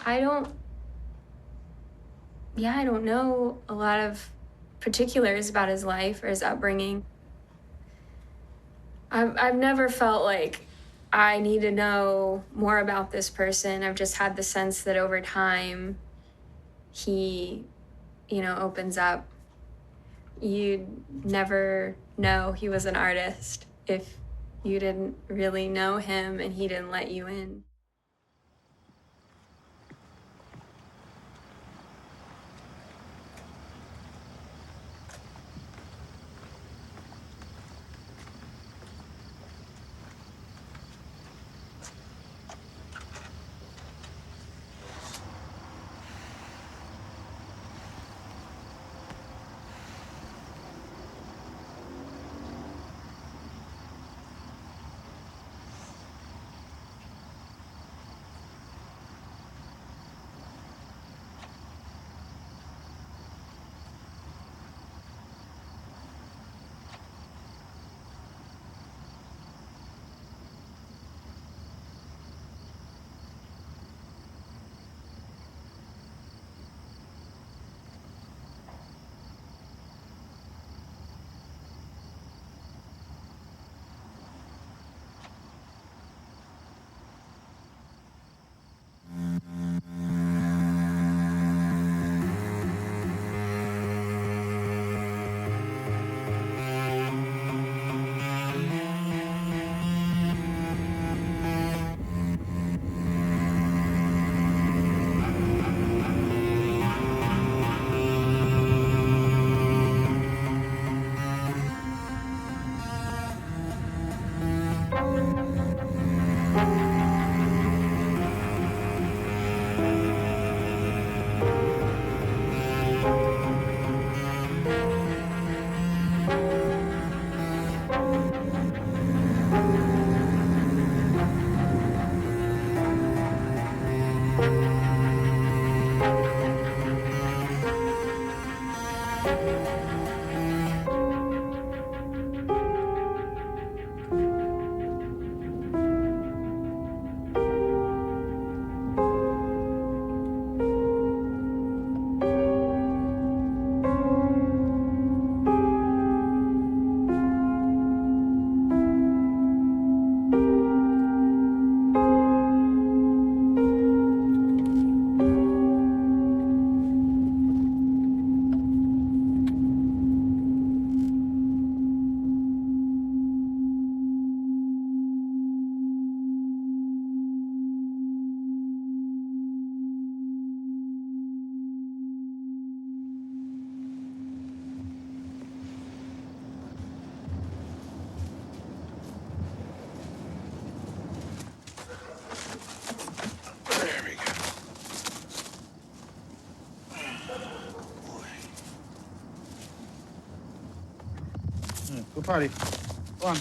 I don't, yeah, I don't know a lot of particulars about his life or his upbringing. I've never felt like I need to know more about this person. I've just had the sense that over time he, opens up. You'd never know he was an artist if you didn't really know him and he didn't let you in. There we go. Go potty. Go on.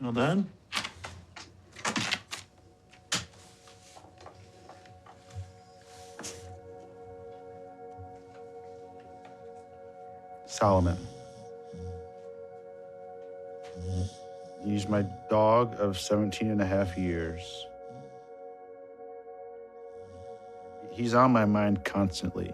Well done. Solomon. He's my dog of 17 and a half years. He's on my mind constantly.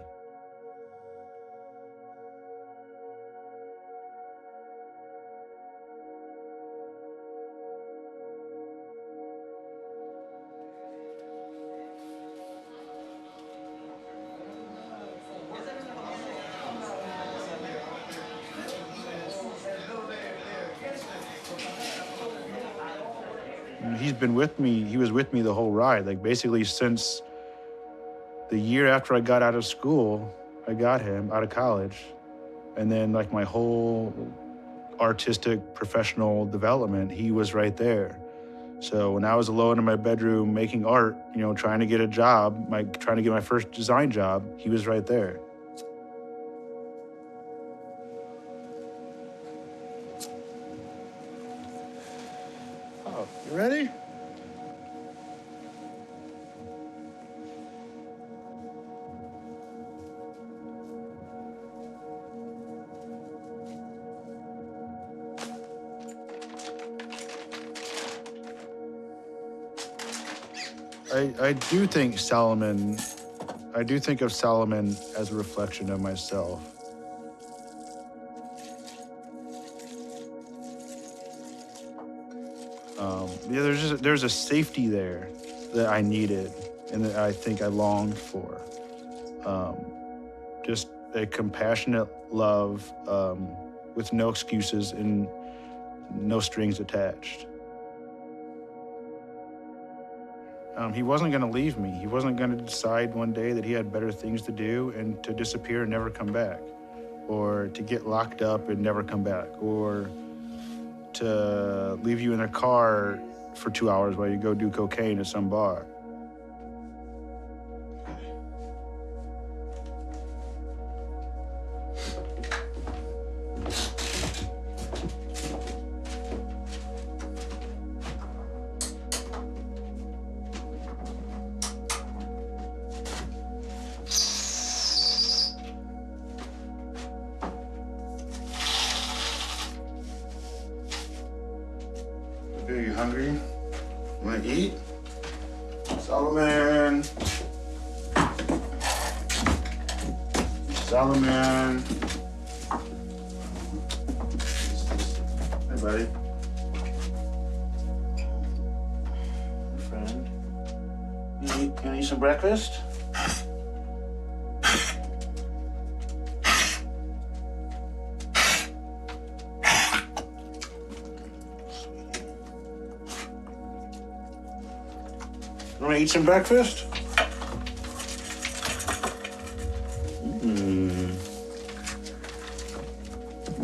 He's been with me. He was with me the whole ride. Like basically since the year after I got out of school, I got him out of college. And then like my whole artistic professional development, he was right there. So when I was alone in my bedroom making art, you know, trying to get a job, trying to get my first design job, he was right there. Oh, you ready? I do think Solomon, I do think of Solomon as a reflection of myself. Yeah, there's a safety there that I needed and that I think I longed for. Just a compassionate love with no excuses and no strings attached. He wasn't going to leave me. He wasn't going to decide one day that he had better things to do and to disappear and never come back, or to get locked up and never come back, or to leave you in a car for 2 hours while you go do cocaine at some bar. Are you hungry? Want to eat? Solomon. Solomon. Hey, buddy. Hey, friend. You gonna eat some breakfast? You wanna eat some breakfast?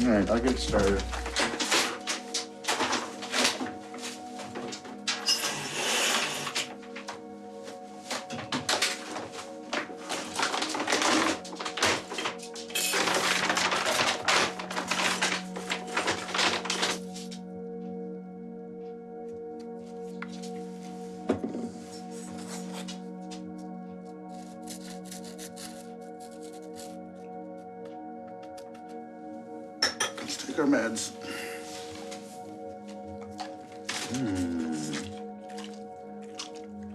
All right, I'll get started. Let's take our meds.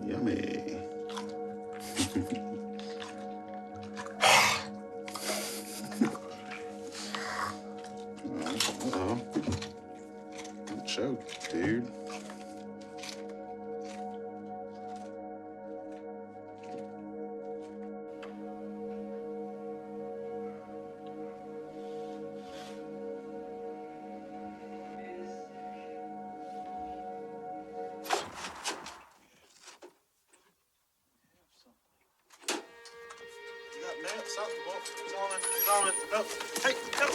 Yummy. Uh-oh. Don't choke, dude. Solomon, no. Hey, no.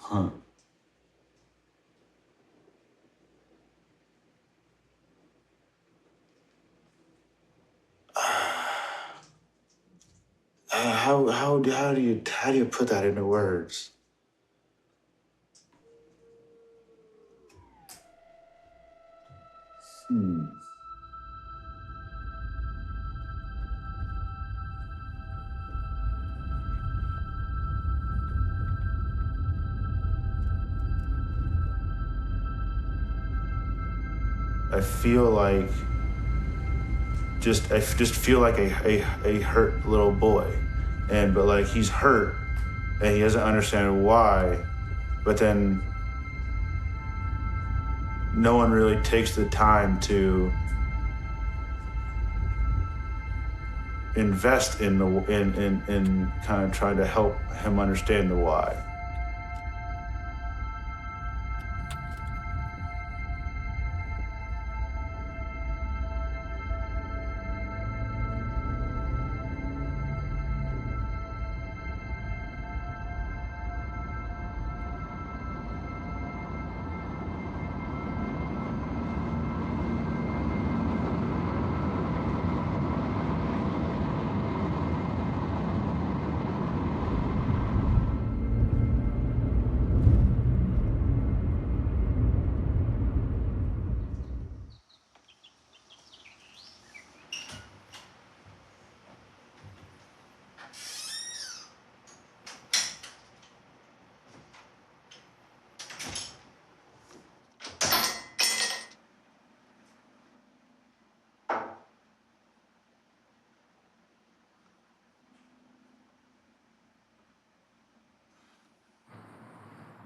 Huh. How do you put that into words? I feel like I just feel like a hurt little boy, but like he's hurt and he doesn't understand why, but then no one really takes the time to invest in in kind of trying to help him understand the why.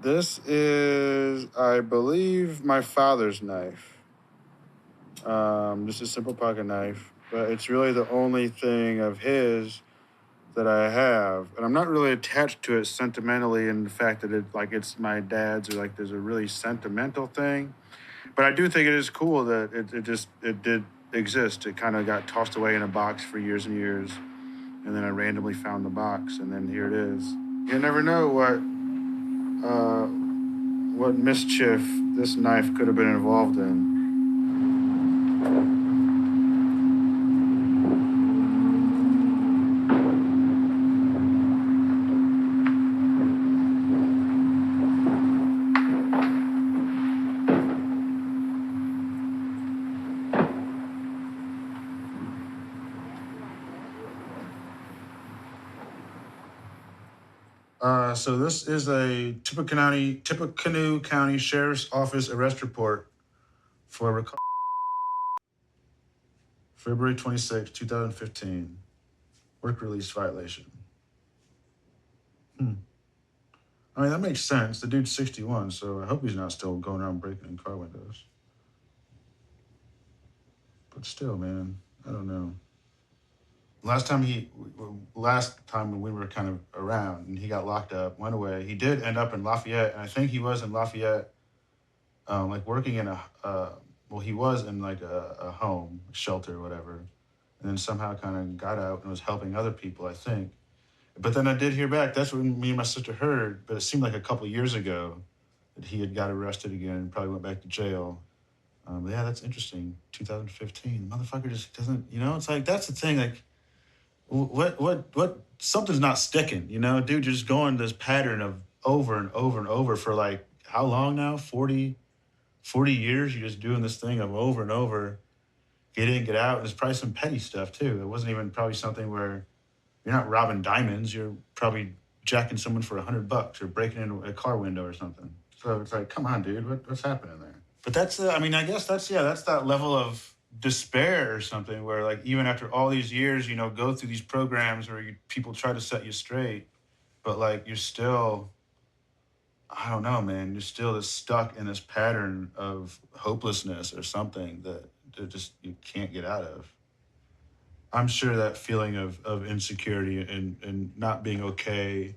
This is, I believe, my father's knife. Just a simple pocket knife, but it's really the only thing of his that I have, and I'm not really attached to it sentimentally in the fact that it's my dad's or like there's a really sentimental thing. But I do think it is cool that it did exist. It kind of got tossed away in a box for years and years, and then I randomly found the box, and then here it is. You never know what mischief this knife could have been involved in. So this is a Tippecanoe County Sheriff's Office arrest report for February 26, 2015. Work release violation. I mean, that makes sense. The dude's 61, so I hope he's not still going around breaking in car windows. But still, man, I don't know. Last time when we were kind of around and he got locked up, went away. He did end up in Lafayette, and I think he was in Lafayette, like working in he was in like a home, shelter, or whatever, and then somehow kind of got out and was helping other people, I think. But then I did hear back. That's what me and my sister heard, but it seemed like a couple years ago that he had got arrested again and probably went back to jail. But yeah, that's interesting. 2015, the motherfucker just doesn't. It's like that's the thing. Like what something's not sticking, dude, you're just going this pattern of over and over and over for like how long now? 40 years. You're just doing this thing of over and over, get in, get out. And there's probably some petty stuff too. It wasn't even probably something where you're not robbing diamonds, you're probably jacking someone for $100 or breaking into a car window or something. So it's like, come on, dude, what's happening there? But that's I guess that's that level of despair or something where like even after all these years, go through these programs where people try to set you straight, but like you're still, I don't know, man, you're still just stuck in this pattern of hopelessness or something that just you can't get out of. I'm sure that feeling of insecurity and not being okay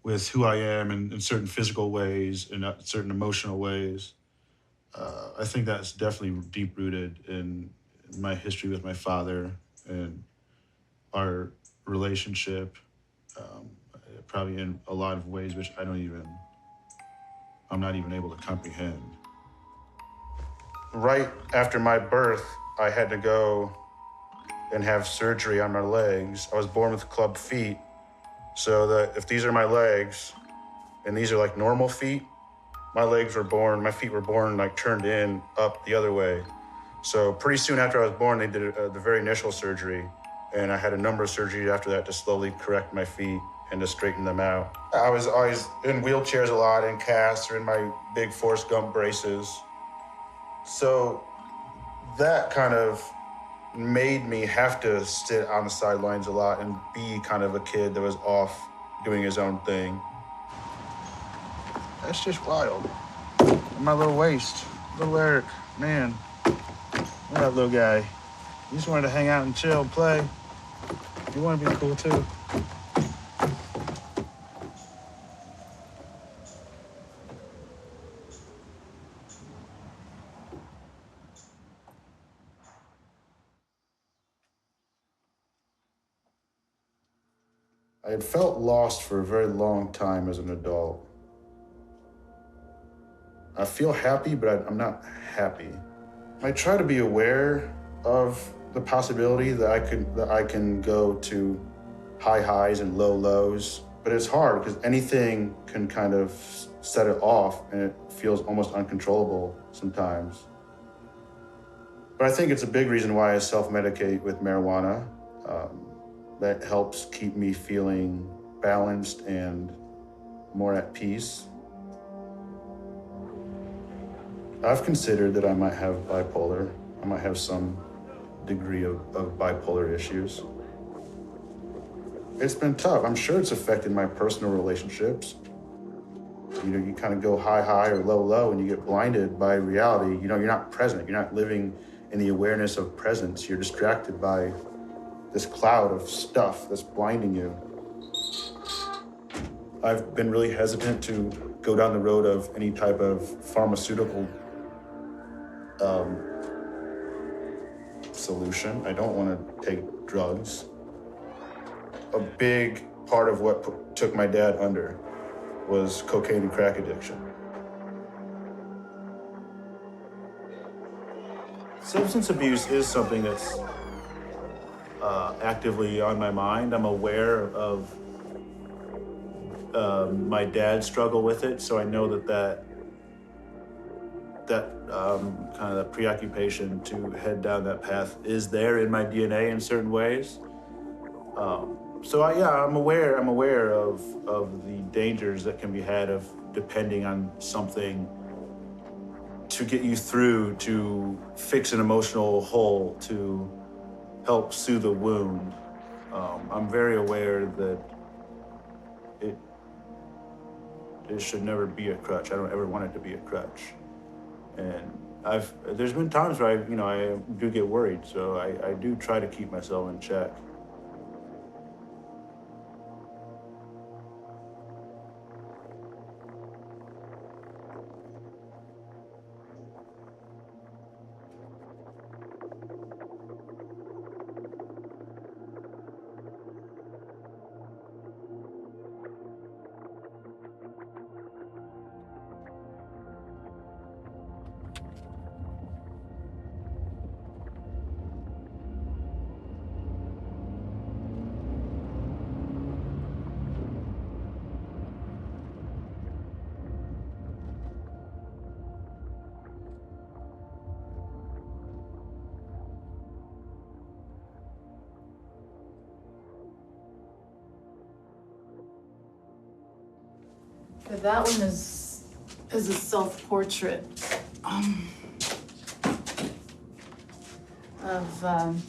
with who I am in certain physical ways and certain emotional ways, I think that's definitely deep rooted in my history with my father and our relationship, probably in a lot of ways which I don't even I'm not even able to comprehend. Right after my birth, I had to go and have surgery on my legs. I was born with club feet, so that if these are my legs and these are like normal feet, my feet were born like turned in up the other way. So pretty soon after I was born, they did the very initial surgery, and I had a number of surgeries after that to slowly correct my feet and to straighten them out. I was always in wheelchairs a lot, in casts, or in my big Forrest Gump braces. So that kind of made me have to sit on the sidelines a lot and be kind of a kid that was off doing his own thing. That's just wild. My little waist, little Eric, man. Look at that little guy. He just wanted to hang out and chill, play. You want to be cool too. I had felt lost for a very long time as an adult. I feel happy, but I'm not happy. I try to be aware of the possibility that I can go to high highs and low lows, but it's hard because anything can kind of set it off, and it feels almost uncontrollable sometimes. But I think it's a big reason why I self-medicate with marijuana. That helps keep me feeling balanced and more at peace. I've considered that I might have bipolar. I might have some degree of bipolar issues. It's been tough. I'm sure it's affected my personal relationships. You know, you kind of go high or low, and you get blinded by reality. You know, you're not present. You're not living in the awareness of presence. You're distracted by this cloud of stuff that's blinding you. I've been really hesitant to go down the road of any type of pharmaceutical solution. I don't want to take drugs. A big part of what took my dad under was cocaine and crack addiction. Substance abuse is something that's actively on my mind. I'm aware of my dad's struggle with it, so I know that kind of the preoccupation to head down that path is there in my DNA in certain ways. I'm aware of the dangers that can be had of depending on something to get you through, to fix an emotional hole, to help soothe a wound. I'm very aware that it should never be a crutch. I don't ever want it to be a crutch. And there's been times where I do get worried, so I do try to keep myself in check. That one is a self-portrait of, I'm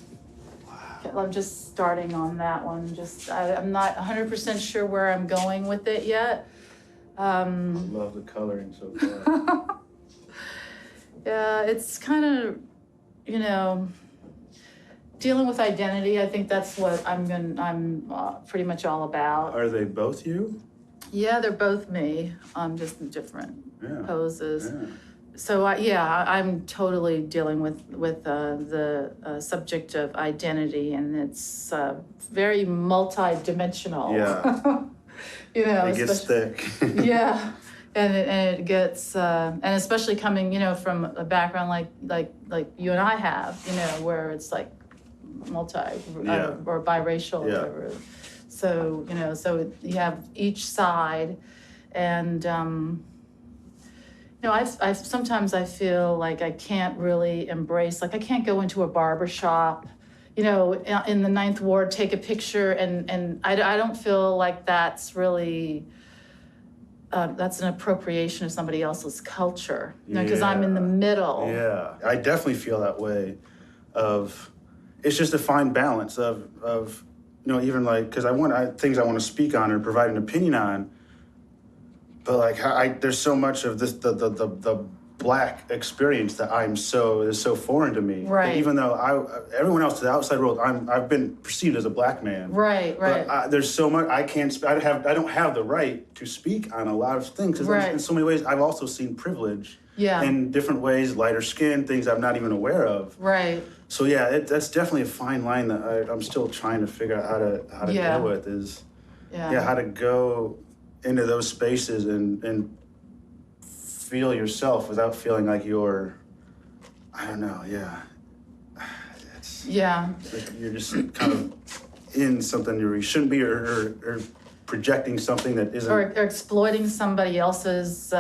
just starting on that one. I'm not 100% sure where I'm going with it yet. I love the coloring so far. Yeah, it's kind of, dealing with identity. I think that's what I'm pretty much all about. Are they both you? Yeah, they're both me, just in different poses. Yeah. So I'm totally dealing with the subject of identity, and it's very multi-dimensional. Yeah. It gets thick. Yeah, it gets and especially coming, from a background like you and I have, where it's like multi or biracial or Yeah. whatever. So so you have each side, and I've sometimes I feel like I can't really embrace, like I can't go into a barber shop, in the Ninth Ward, take a picture, and I don't feel like that's really. That's an appropriation of somebody else's culture, because I'm in the middle. Yeah, I definitely feel that way. It's just a fine balance of even like, because things I want to speak on or provide an opinion on, but like there's so much of this the Black experience that is so foreign to me. Right. That even though everyone else to the outside world, I've been perceived as a Black man. Right. But there's so much I can't. I don't have the right to speak on a lot of things. 'Cause in so many ways, I've also seen privilege. Yeah. In different ways, lighter skin, things I'm not even aware of. Right. So yeah, that's definitely a fine line that I'm still trying to figure out how to deal with. Is how to go into those spaces and feel yourself without feeling like you're, I don't know, it's like you're just kind of in something you shouldn't be, or projecting something that isn't, or exploiting somebody else's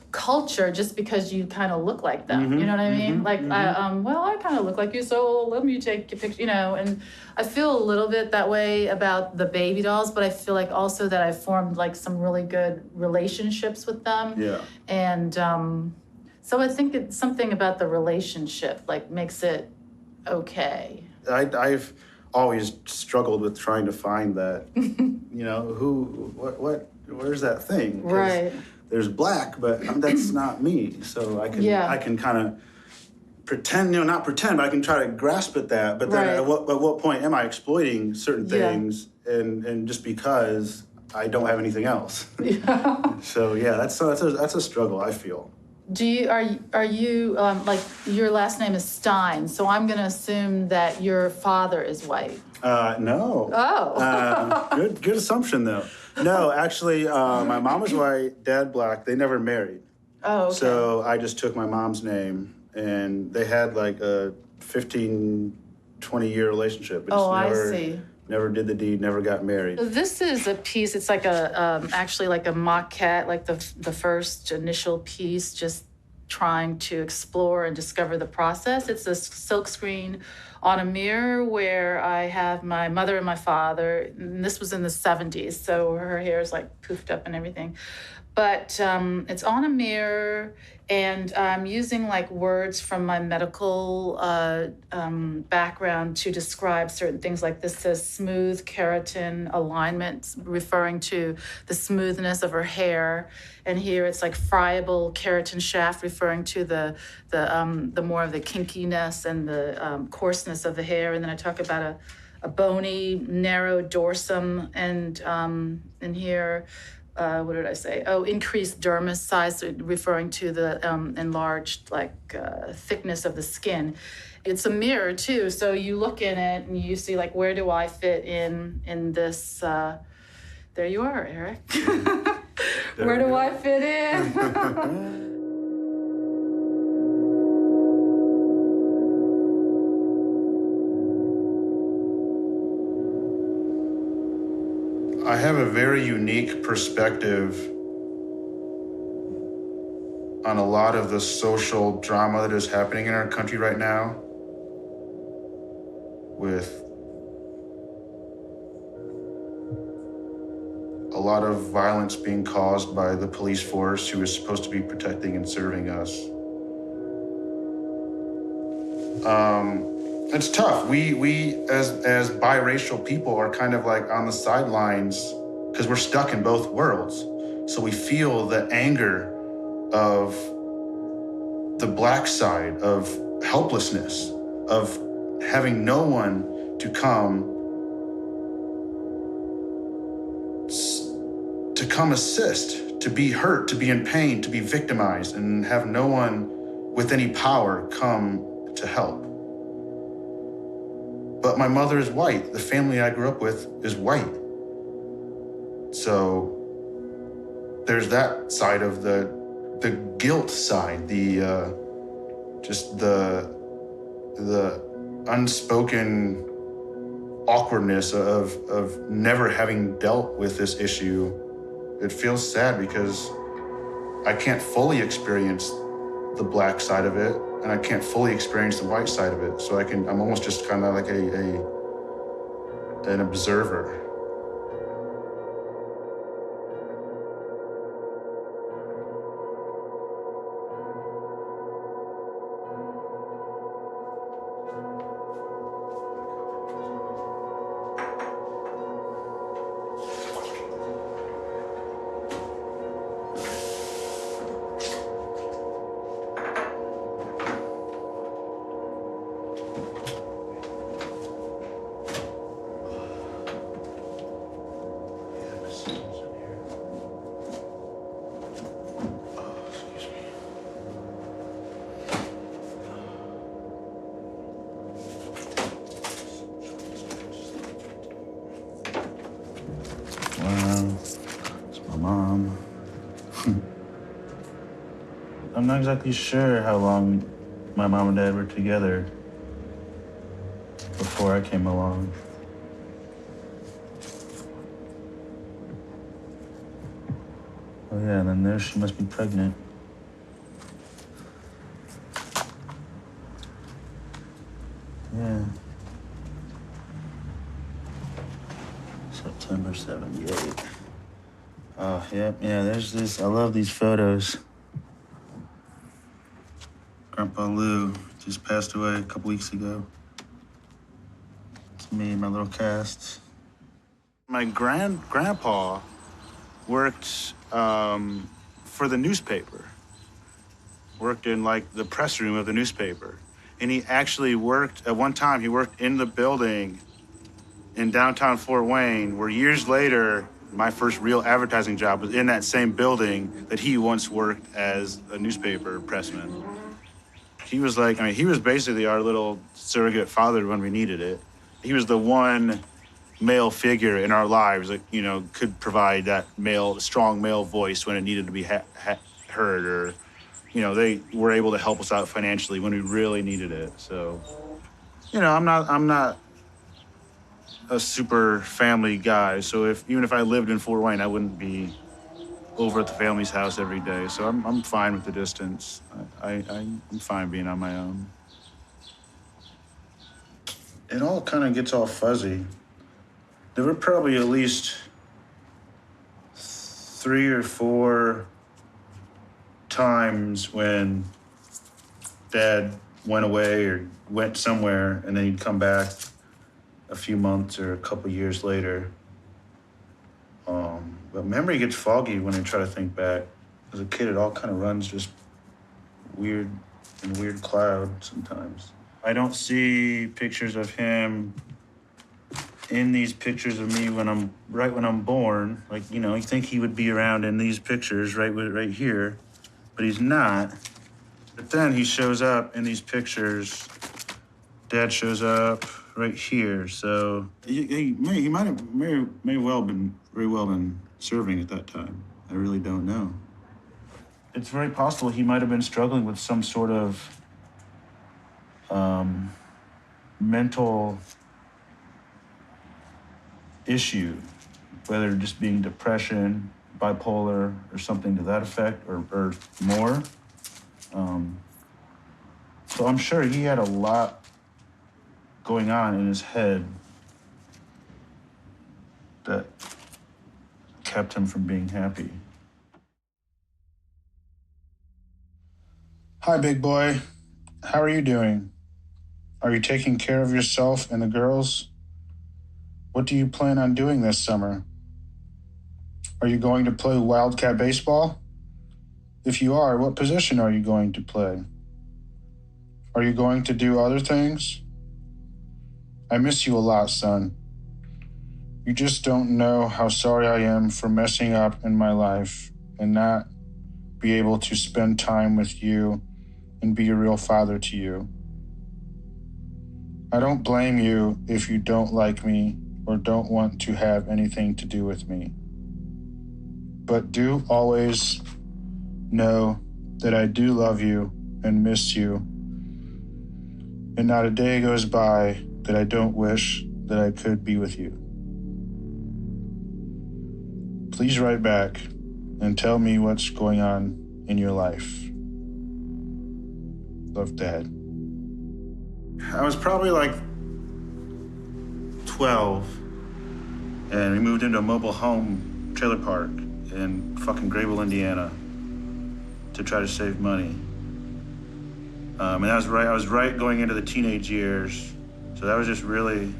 culture just because you kind of look like them. You know what I mean? I kind of look like you, so let me take a picture, and I feel a little bit that way about the baby dolls, but I feel like also that I've formed like some really good relationships with them. Yeah. And so I think it's something about the relationship like makes it okay. I've always struggled with trying to find that, where's that thing? 'Cause Right. there's Black, but that's not me. So I can kind of pretend, not pretend, but I can try to grasp at that. But then at what point am I exploiting certain things and just because I don't have anything else? Yeah. So that's a struggle, I feel. Are you like your last name is Stein, so I'm going to assume that your father is white. No. Oh. Good assumption though. No, actually, my mom was white, dad Black. They never married. Oh, okay. So I just took my mom's name, and they had like a 15, 20-year relationship. I see. Never did the deed, never got married. So this is a piece, it's like actually like a maquette, like the first initial piece, just trying to explore and discover the process. It's a silkscreen on a mirror where I have my mother and my father, and this was in the 70s, so her hair is like poofed up and everything. But it's on a mirror, and I'm using like words from my medical background to describe certain things. Like this says smooth keratin alignment, referring to the smoothness of her hair. And here it's like friable keratin shaft, referring to the more of the kinkiness and the coarseness of the hair. And then I talk about a bony, narrow dorsum, and here. What did I say? Oh, increased dermis size, referring to the enlarged thickness of the skin. It's a mirror too, so you look in it and you see like, where do I fit in this? There you are, Eric. Where do I fit in? I have a very unique perspective on a lot of the social drama that is happening in our country right now, with a lot of violence being caused by the police force who is supposed to be protecting and serving us. It's tough. We as biracial people are kind of like on the sidelines because we're stuck in both worlds. So we feel the anger of the Black side, of helplessness, of having no one to come assist, to be hurt, to be in pain, to be victimized, and have no one with any power come to help. But my mother is white. The family I grew up with is white. So there's that side of the guilt side, just the unspoken awkwardness of never having dealt with this issue. It feels sad because I can't fully experience the black side of it, and I can't fully experience the white side of it. So I'm almost just kind of like an observer. It's my mom. I'm not exactly sure how long my mom and dad were together before I came along. Oh yeah, and then there she must be pregnant. Yeah. September 78. Oh, yeah, there's this. I love these photos. Grandpa Lou just passed away a couple weeks ago. It's me, my little cast. My grandpa worked for the newspaper. Worked in like the press room of the newspaper. And he actually worked, at one time, he worked in the building in downtown Fort Wayne, where years later, my first real advertising job was in that same building that he once worked as a newspaper pressman. He was like, he was basically our little surrogate father when we needed it. He was the one male figure in our lives that, could provide that strong male voice when it needed to be heard, or, they were able to help us out financially when we really needed it. So, I'm not a super family guy. So even if I lived in Fort Wayne, I wouldn't be over at the family's house every day. So I'm fine with the distance. I'm fine being on my own. It all kind of gets all fuzzy. There were probably at least 3 or 4 times when Dad went away or went somewhere and then he'd come back a few months or a couple years later. But memory gets foggy when I try to think back. As a kid, it all kind of runs just weird clouds sometimes. I don't see pictures of him in these pictures of me when I'm born. Like, you think he would be around in these pictures right here, but he's not. But then he shows up in these pictures. Dad shows up right here, so he might have very well been serving at that time. I really don't know. It's very possible he might have been struggling with some sort of mental issue, whether just being depression, bipolar, or something to that effect, or more. So I'm sure he had a lot going on in his head that kept him from being happy. Hi, big boy. How are you doing? Are you taking care of yourself and the girls? What do you plan on doing this summer? Are you going to play Wildcat baseball? If you are, what position are you going to play? Are you going to do other things? I miss you a lot, son. You just don't know how sorry I am for messing up in my life and not be able to spend time with you and be a real father to you. I don't blame you if you don't like me or don't want to have anything to do with me. but do always know that I do love you and miss you, and not a day goes by that I don't wish that I could be with you. Please write back and tell me what's going on in your life. Love, Dad. I was probably like 12, and we moved into a mobile home trailer park in fucking Grayville, Indiana, to try to save money. And I was right going into the teenage years, so that was just really,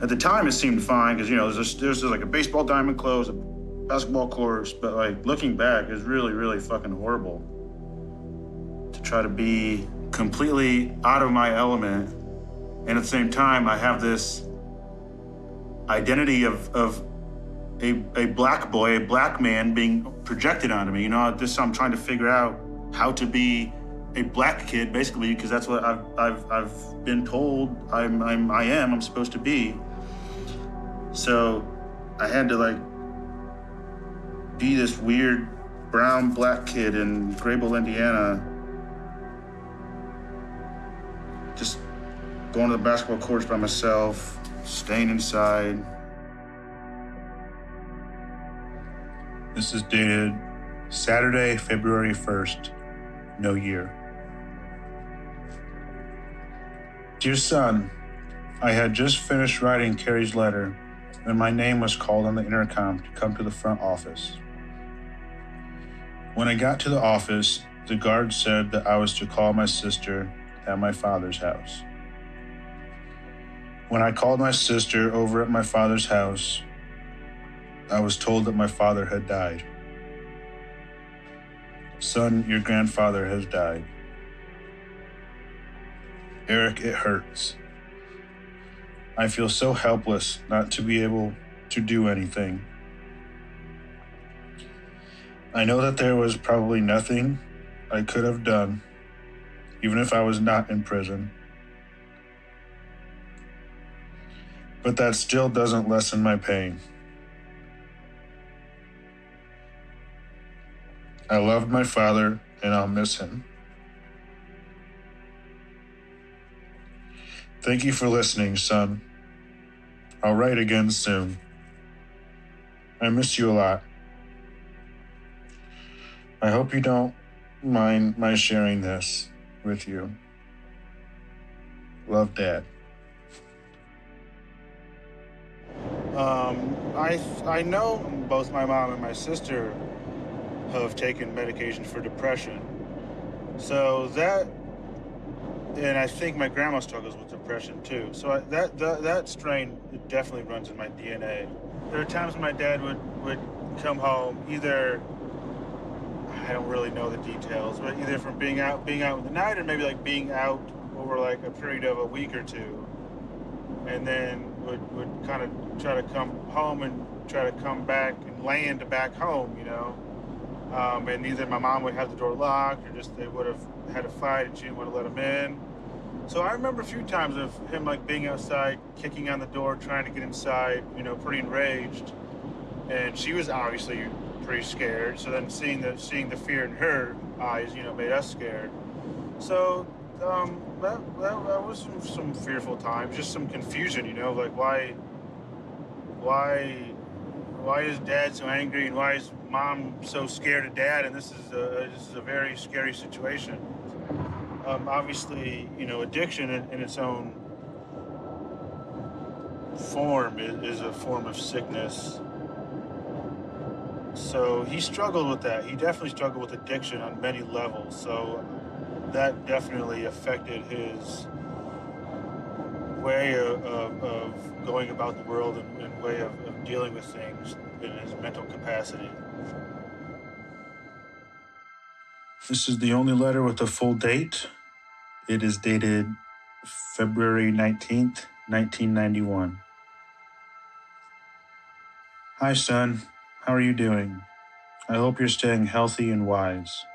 at the time it seemed fine, because, you know, there's like a baseball diamond close, a basketball courts, but like looking back, it's really, really fucking horrible to try to be completely out of my element, and at the same time I have this identity of a black boy, a black man being projected onto me. You know, I'm trying to figure out how to be a black kid, basically, because that's what I've been told I'm supposed to be. So I had to like be this weird brown black kid in Grayville, Indiana, just going to the basketball courts by myself, staying inside. This is dated Saturday, February 1st, no year. Dear son, I had just finished writing Carrie's letter when my name was called on the intercom to come to the front office. When I got to the office, the guard said that I was to call my sister at my father's house. When I called my sister over at my father's house, I was told that my father had died. Son, your grandfather has died. Eric, it hurts. I feel so helpless not to be able to do anything. I know that there was probably nothing I could have done, even if I was not in prison. But that still doesn't lessen my pain. I loved my father, and I'll miss him. Thank you for listening, son. I'll write again soon. I miss you a lot. I hope you don't mind my sharing this with you. Love, Dad. I know both my mom and my sister have taken medication for depression. So that, and I think my grandma struggles with depression too. So that strain, it definitely runs in my DNA. There are times when my dad would come home, either, I don't really know the details, but either from being out in the night, or maybe like being out over like a period of a week or two, and then would kind of try to come home and try to come back and land back home, you know. And either my mom would have the door locked, or just they would have had a fight and she didn't want to let him in. So I remember a few times of him like being outside, kicking on the door, trying to get inside, you know, pretty enraged. And she was obviously pretty scared. So then seeing the fear in her eyes, you know, made us scared. So that was some fearful times, just some confusion, you know, like why is Dad so angry, and why is Mom so scared of Dad? And this is a very scary situation. Obviously, you know, addiction in its own form is a form of sickness. So he struggled with that. He definitely struggled with addiction on many levels. So that definitely affected his way of going about the world and way of dealing with things in his mental capacity. This is the only letter with a full date. It is dated February 19th, 1991. Hi, son. How are you doing? I hope you're staying healthy and wise.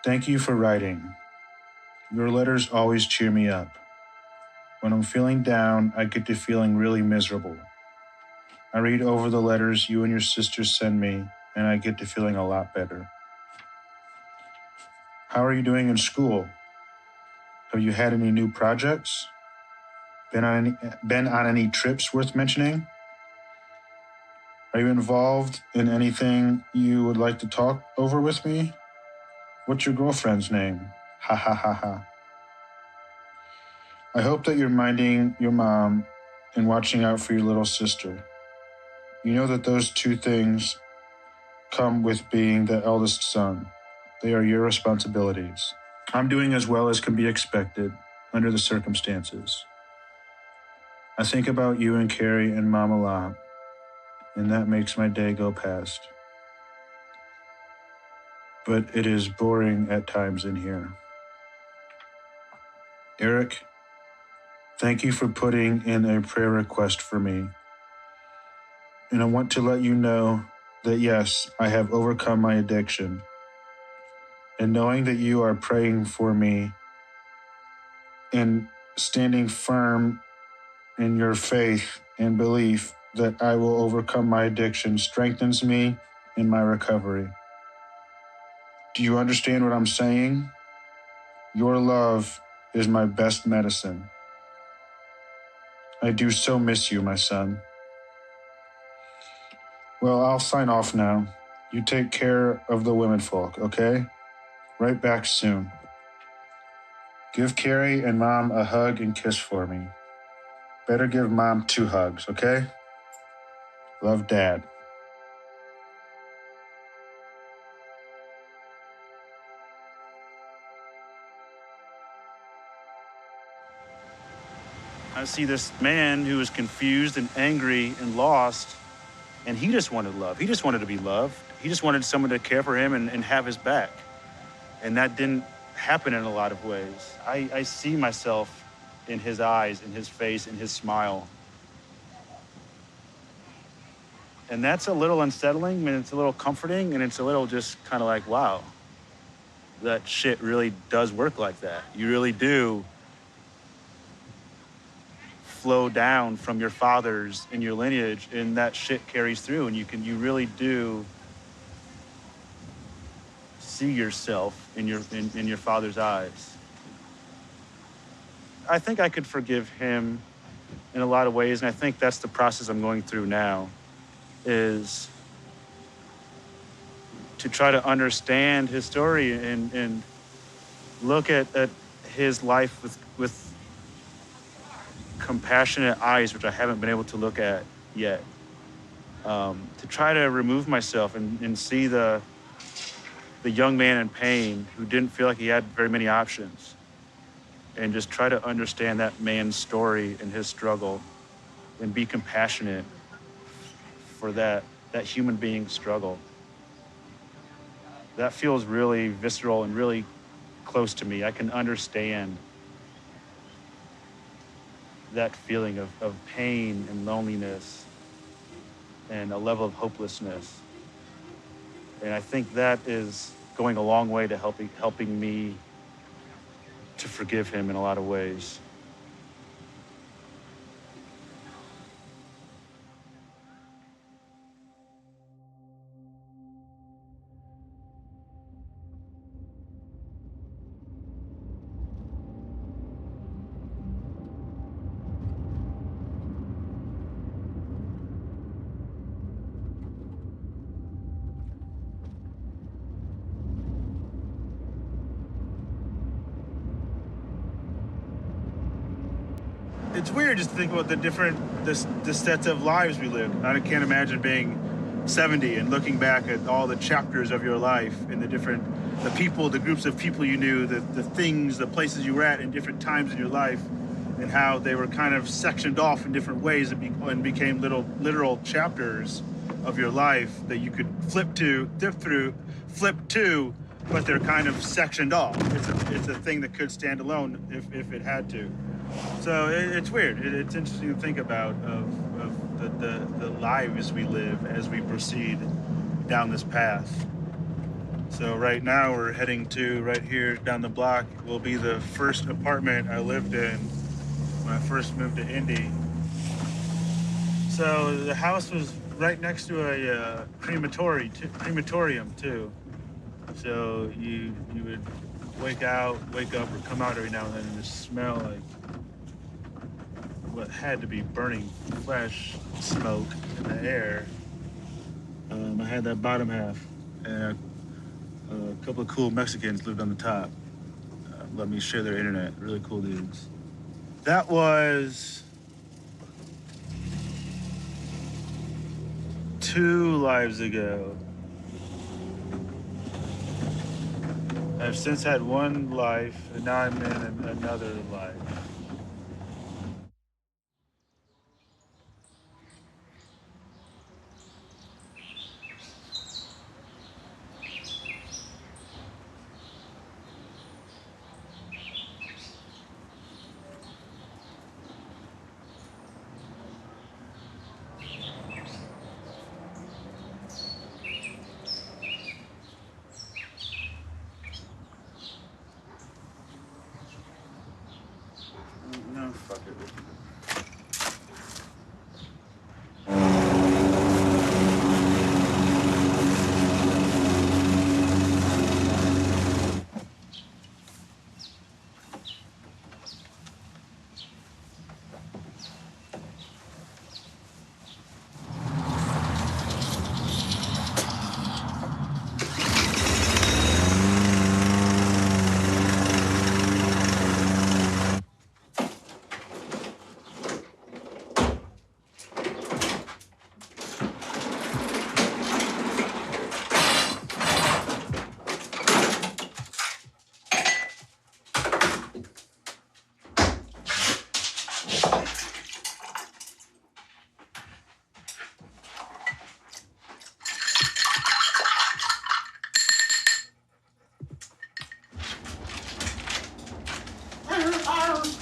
Thank you for writing. Your letters always cheer me up. When I'm feeling down, I get to feeling really miserable. I read over the letters you and your sister send me, and I get to feeling a lot better. How are you doing in school? Have you had any new projects? Been on any trips worth mentioning? Are you involved in anything you would like to talk over with me? What's your girlfriend's name? Ha ha ha ha. I hope that you're minding your mom and watching out for your little sister. You know that those two things come with being the eldest son. They are your responsibilities. I'm doing as well as can be expected under the circumstances. I think about you and Carrie and Mom a lot, and that makes my day go past. But it is boring at times in here. Eric, thank you for putting in a prayer request for me. And I want to let you know that yes, I have overcome my addiction. And knowing that you are praying for me and standing firm in your faith and belief that I will overcome my addiction strengthens me in my recovery. Do you understand what I'm saying? Your love is my best medicine. I do so miss you, my son. Well, I'll sign off now. You take care of the women folk, okay? Right back soon. Give Carrie and Mom a hug and kiss for me. Better give Mom 2 hugs, okay? Love, Dad. I see this man who was confused and angry and lost, and he just wanted love. He just wanted to be loved. He just wanted someone to care for him and have his back. And that didn't happen in a lot of ways. I see myself in his eyes, in his face, in his smile. And that's a little unsettling, and it's a little comforting, and it's a little just kind of like, wow, that shit really does work like that. You really do flow down from your fathers in your lineage, and that shit carries through, and you really do see yourself in your father's eyes. I think I could forgive him in a lot of ways, and I think that's the process I'm going through now, is to try to understand his story and look at his life with compassionate eyes, which I haven't been able to look at yet. To try to remove myself and see the young man in pain who didn't feel like he had very many options, and just try to understand that man's story and his struggle and be compassionate for that human being's struggle. That feels really visceral and really close to me. I can understand that feeling of pain and loneliness and a level of hopelessness. And I think that is going a long way to helping me to forgive him in a lot of ways. It's weird just to think about the sets of lives we lived. I can't imagine being 70 and looking back at all the chapters of your life and the people, the groups of people you knew, the things, the places you were at in different times in your life, and how they were kind of sectioned off in different ways and became literal chapters of your life that you could flip to, but they're kind of sectioned off. It's a thing that could stand alone if it had to. So it's weird. It's interesting to think about of the lives we live as we proceed down this path. So right now we're heading to, right here down the block will be the first apartment I lived in when I first moved to Indy. So the house was right next to a crematorium too. So you would wake up or come out every now and then and just smell like what had to be burning flesh smoke in the air. I had that bottom half, and a couple of cool Mexicans lived on the top. Let me share their internet. Really cool dudes. That was 2 lives ago. I've since had 1 life, and now I'm in another life. No, fuck it.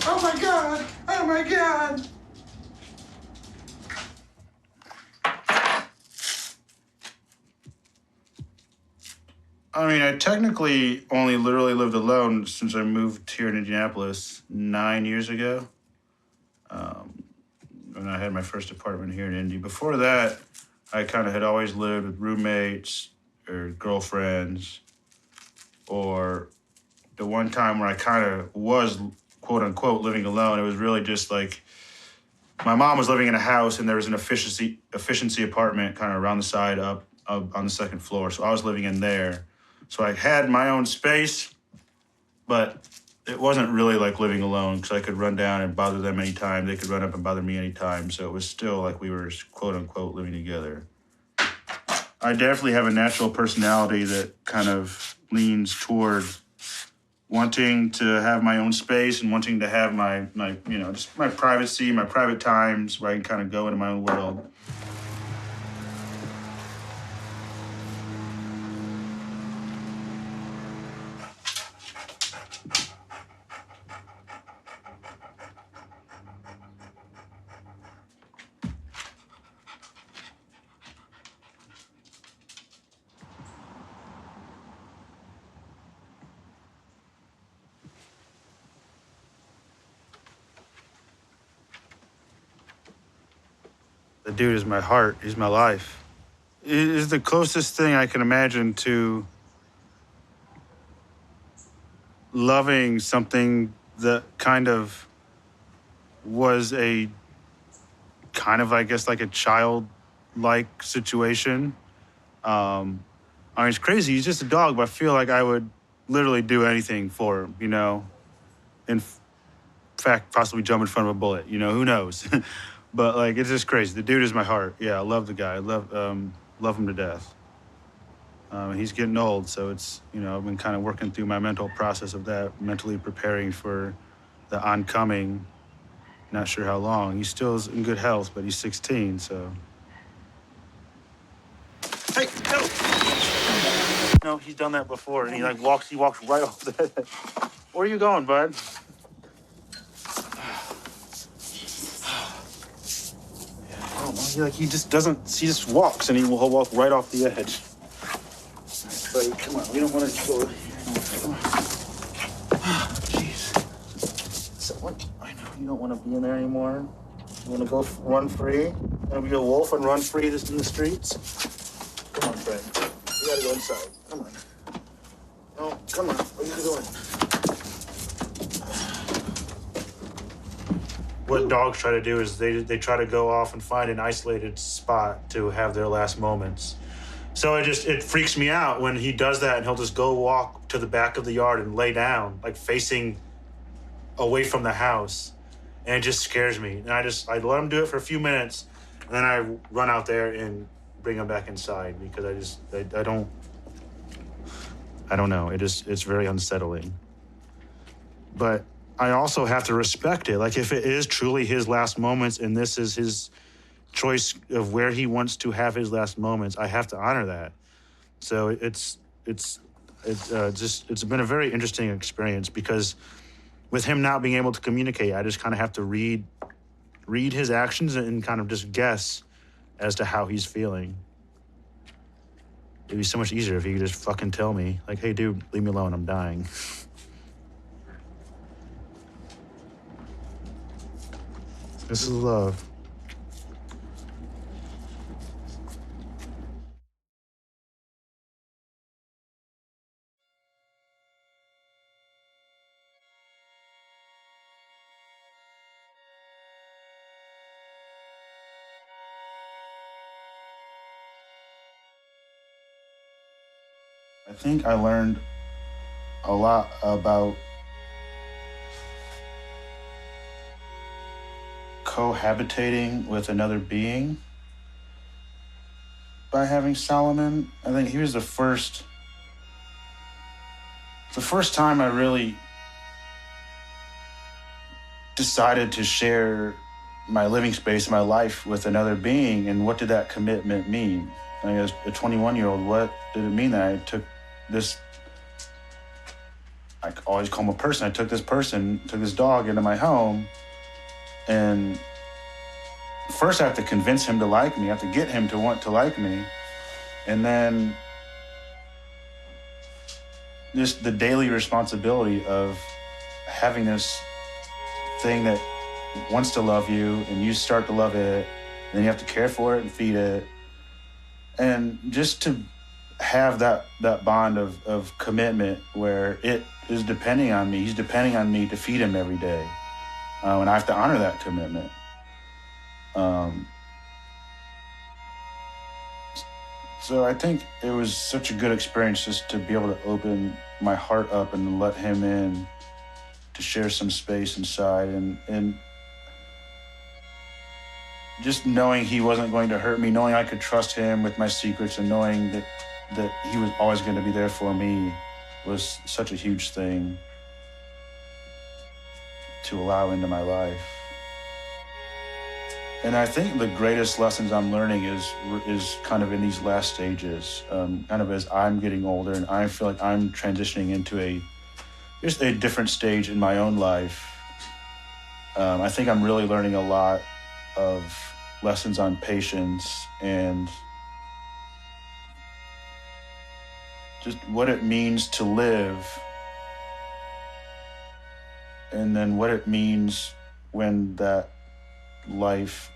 Oh my god! Oh my god! I mean, I technically only literally lived alone since I moved here in Indianapolis 9 years ago. When I had my first apartment here in Indy. Before that, I kind of had always lived with roommates or girlfriends, or the one time where I kind of was quote unquote living alone. It was really just like my mom was living in a house and there was an efficiency apartment kind of around the side up on the second floor. So I was living in there. So I had my own space, but it wasn't really like living alone because I could run down and bother them anytime. They could run up and bother me anytime. So it was still like we were quote unquote living together. I definitely have a natural personality that kind of leans toward wanting to have my own space and wanting to have my just my privacy, my private times where I can kind of go into my own world. The dude is my heart. He's my life. It is the closest thing I can imagine to loving something that kind of was a kind of, I guess, like a child-like situation. I mean, it's crazy. He's just a dog, but I feel like I would literally do anything for him, In fact, possibly jump in front of a bullet, who knows? But like, it's just crazy. The dude is my heart. Yeah, I love the guy. I love him to death. He's getting old, so it's, I've been kind of working through my mental process of that, mentally preparing for the oncoming, not sure how long. He still is in good health, but he's 16, so. Hey, no! No, he's done that before, and he walks right off the head. Where are you going, bud? He just walks and he'll walk right off the edge. Buddy, come on, we don't want to go. Jeez. So what? I know you don't want to be in there anymore. You wanna go run free? You wanna be a wolf and run free this in the streets? Come on, friend. You gotta go inside. Come on. No, come on. What are you doing? What dogs try to do is they try to go off and find an isolated spot to have their last moments. So it freaks me out when he does that, and he'll just go walk to the back of the yard and lay down, like facing away from the house. And it just scares me. And I let him do it for a few minutes, and then I run out there and bring him back inside because I don't know. It's very unsettling. But I also have to respect it. Like, if it is truly his last moments and this is his choice of where he wants to have his last moments, I have to honor that. So it's been a very interesting experience because with him not being able to communicate, I just kind of have to read his actions and kind of just guess as to how he's feeling. It'd be so much easier if he could just fucking tell me, like, hey, dude, leave me alone, I'm dying. This is love. I think I learned a lot about cohabitating with another being by having Solomon. I think he was the first time I really decided to share my living space, my life with another being. And what did that commitment mean? I mean, as a 21-year-old, what did it mean that I took this, I always call him a person, I took this dog into my home, and first I have to convince him to like me, I have to get him to want to like me, and then just the daily responsibility of having this thing that wants to love you, and you start to love it, and then you have to care for it and feed it, and just to have that bond of commitment where it is depending on me. He's depending on me to feed him every day. And I have to honor that commitment. So I think it was such a good experience just to be able to open my heart up and let him in to share some space inside, and just knowing he wasn't going to hurt me, knowing I could trust him with my secrets, and knowing that he was always going to be there for me was such a huge thing to allow into my life. And I think the greatest lessons I'm learning is kind of in these last stages, kind of as I'm getting older and I feel like I'm transitioning into just a different stage in my own life. I think I'm really learning a lot of lessons on patience and just what it means to live, and then what it means when that life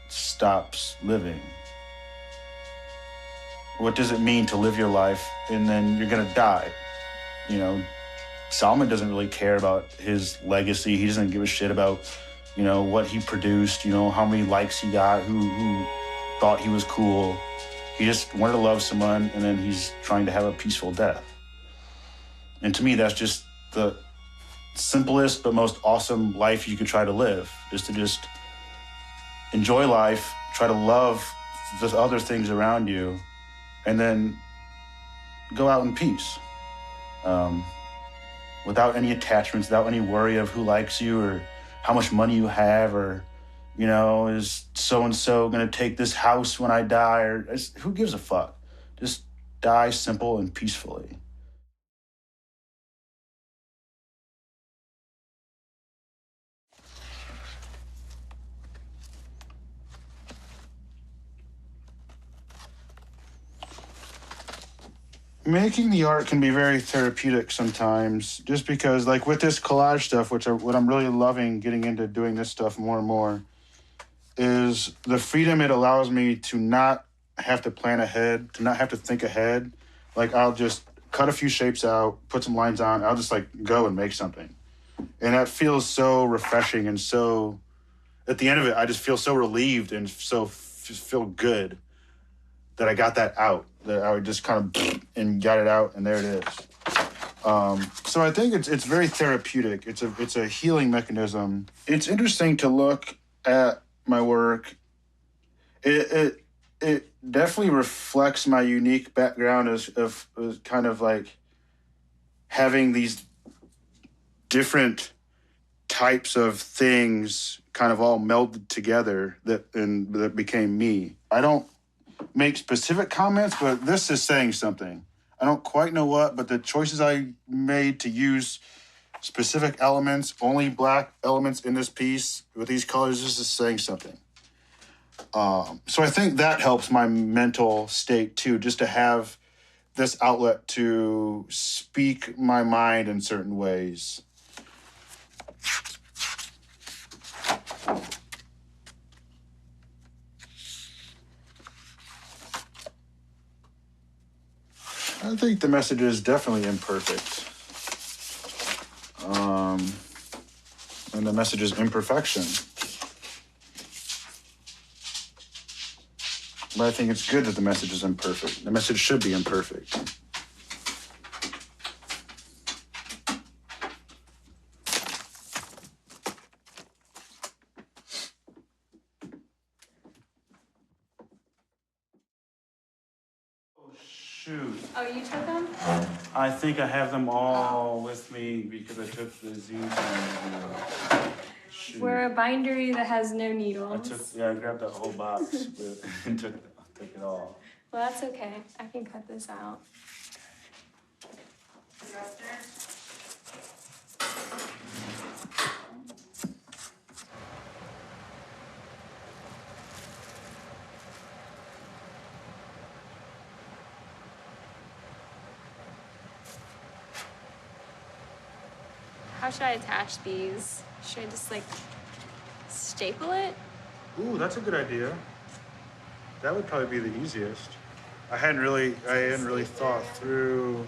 stops living. What does it mean to live your life and then you're gonna die? You know, Solomon doesn't really care about his legacy. He doesn't give a shit about, you know, what he produced, you know, how many likes he got, who thought he was cool. He just wanted to love someone, and then he's trying to have a peaceful death. And to me, that's just the simplest but most awesome life you could try to live, is to just enjoy life, try to love the other things around you, and then go out in peace. Without any attachments, without any worry of who likes you or how much money you have, or, you know, is so-and-so gonna take this house when I die, or who gives a fuck? Just die simple and peacefully. Making the art can be very therapeutic sometimes, just because, like with this collage stuff, what I'm really loving getting into doing this stuff more and more, is the freedom it allows me to not have to plan ahead, to not have to think ahead. Like I'll just cut a few shapes out, put some lines on, I'll just like go and make something. And that feels so refreshing and so, at the end of it, I just feel so relieved and feel good that I got that out, that I would just kind of and got it out and there it is. So I think it's very therapeutic. It's a healing mechanism. It's interesting to look at my work. It definitely reflects my unique background as kind of like having these different types of things kind of all melded together that became me. I don't make specific comments, but this is saying something. I don't quite know what, but the choices I made to use specific elements, only black elements in this piece with these colors, this is saying something. So I think that helps my mental state too, just to have this outlet to speak my mind in certain ways. I think the message is definitely imperfect. And the message is imperfection. But I think it's good that the message is imperfect. The message should be imperfect. Oh, shoot. Oh, you took them? I think I have them all with me because I took the zine time. Shoot. We're a bindery that has no needles. I grabbed that whole box and took it all. Well, that's okay. I can cut this out. How should I attach these? Should I just like staple it? Ooh, that's a good idea. That would probably be the easiest. I hadn't really thought through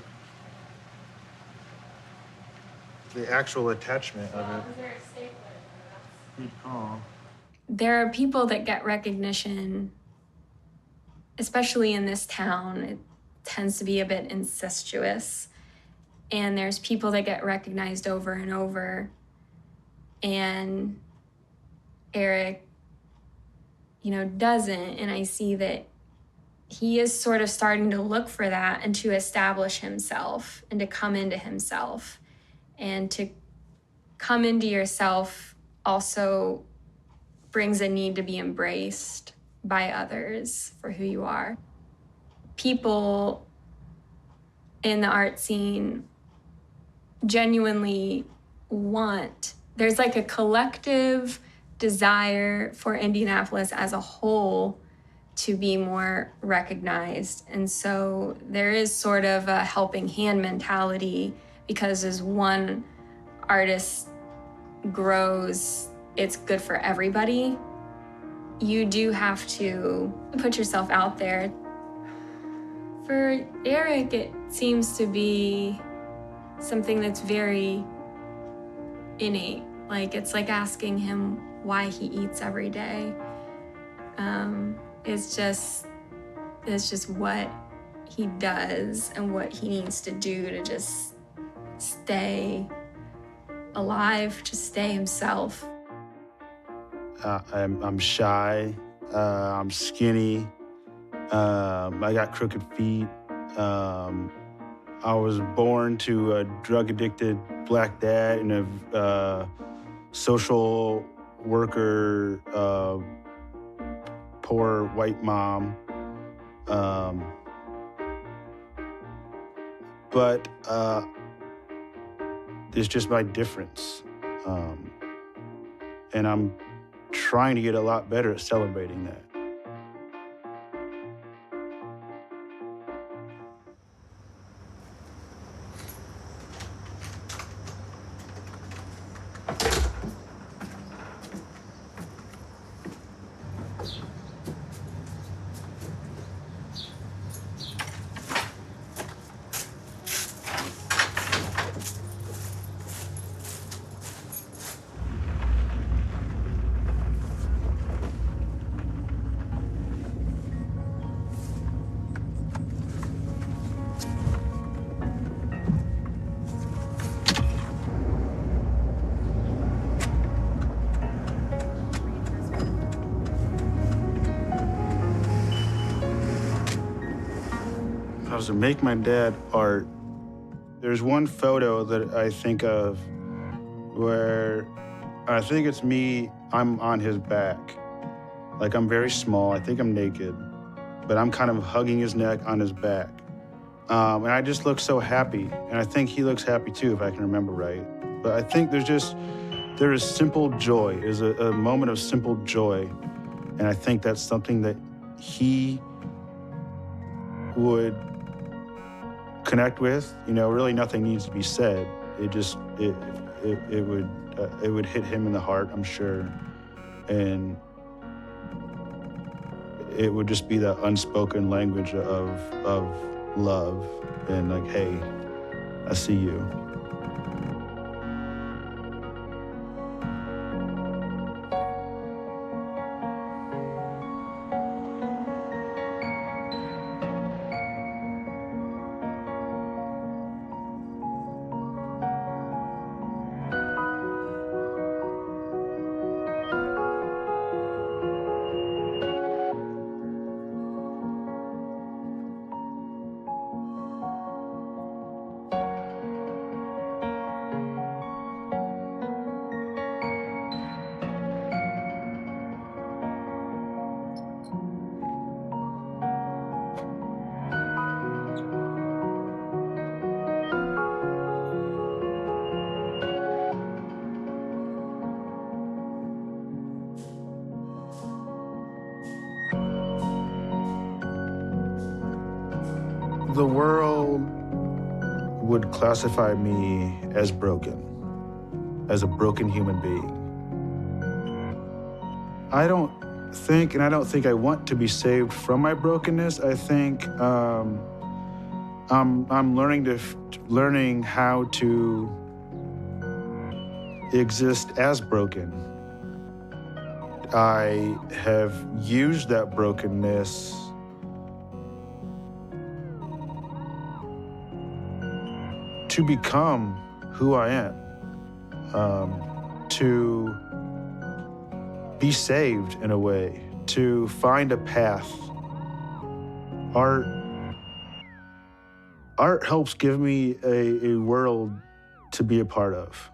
the actual attachment of it. Good call. There are people that get recognition, especially in this town. It tends to be a bit incestuous. And there's people that get recognized over and over. And Eric, doesn't. And I see that he is sort of starting to look for that and to establish himself and to come into himself. And to come into yourself also brings a need to be embraced by others for who you are. People in the art scene genuinely there's like a collective desire for Indianapolis as a whole to be more recognized. And so there is sort of a helping hand mentality, because as one artist grows, it's good for everybody. You do have to put yourself out there. For Eric, it seems to be something that's very innate. Like, it's like asking him why he eats every day. It's just what he does and what he needs to do to just stay alive, to stay himself. I'm shy. I'm skinny. I got crooked feet. I was born to a drug-addicted black dad and a social worker, poor white mom. But it's just my difference. And I'm trying to get a lot better at celebrating that. was to make my dad art. There's one photo that I think of where I think it's me, I'm on his back. Like I'm very small, I think I'm naked, but I'm kind of hugging his neck on his back. And I just look so happy. And I think he looks happy too, if I can remember right. But I think there is simple joy, there's a moment of simple joy. And I think that's something that he would connect with. You know, really nothing needs to be said. It would hit him in the heart, I'm sure. And it would just be the unspoken language of love and like, hey, I see you. The world would classify me as broken, as a broken human being. I don't think I want to be saved from my brokenness. I think I'm learning how to exist as broken. I have used that brokenness to become who I am, to be saved in a way, to find a path. Art helps give me a world to be a part of.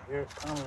Here it's coming.